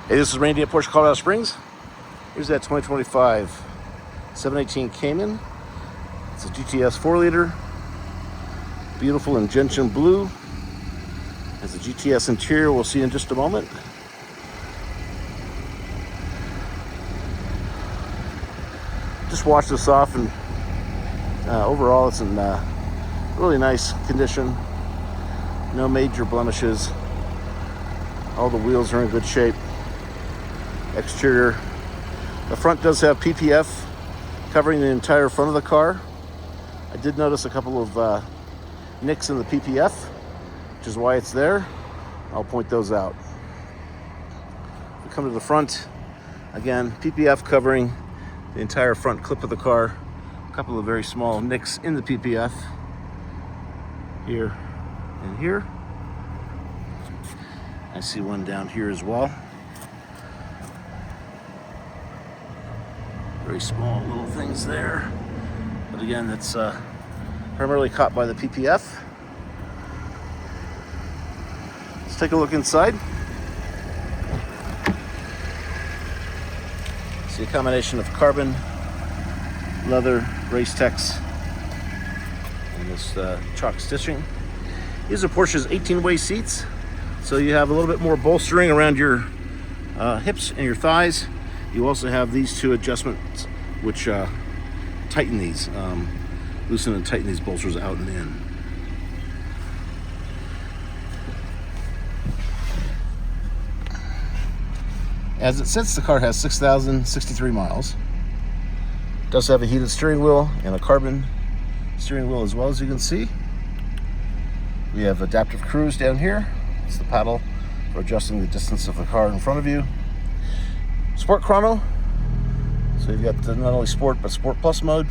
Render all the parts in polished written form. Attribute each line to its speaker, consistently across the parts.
Speaker 1: Hey, this is Randy at Porsche Colorado Springs. Here's that 2025 718 Cayman. It's a GTS 4-liter, beautiful in Gentian Blue. Has a GTS interior we'll see in just a moment. Just washed this off, and overall it's in really nice condition. No major blemishes. All the wheels are in good shape. Exterior, the front does have PPF covering the entire front of the car. I did notice a couple of nicks in the PPF, which is why it's there. I'll point those out. We come to the front, again, PPF covering the entire front clip of the car. A couple of very small nicks in the PPF here and here. I see one down here as well. Very small little things there, but again, that's primarily caught by the PPF. Let's take a look inside. See a combination of carbon, leather, race tex, and this chalk stitching. These are Porsche's 18-way seats, so you have a little bit more bolstering around your hips and your thighs. You also have these two adjustments which tighten these, loosen and tighten these bolsters out and in. As it sits, the car has 6,063 miles. It does have a heated steering wheel and a carbon steering wheel as well, as you can see. We have adaptive cruise down here. It's the paddle for adjusting the distance of the car in front of you. Sport chrono, so you've got not only sport but sport plus mode,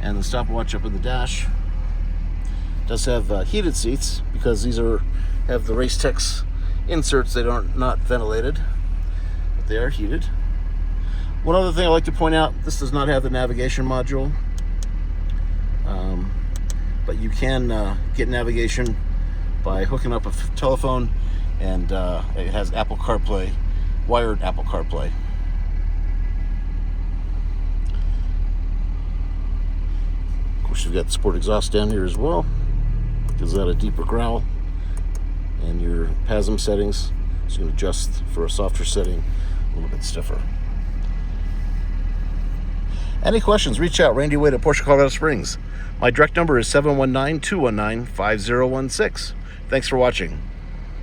Speaker 1: and the stopwatch up in the dash. It does have heated seats because these have the race tex inserts. They aren't not ventilated, but they are heated. One other thing I'd like to point out: this does not have the navigation module, but you can get navigation by hooking up a telephone, and it has Apple CarPlay, wired Apple CarPlay. Of course, you've got the sport exhaust down here as well. Gives that a deeper growl. And your PASM settings, so you can adjust for a softer setting, a little bit stiffer. Any questions, reach out. Randy Wade at Porsche Colorado Springs. My direct number is 719-219-5016. Thanks for watching.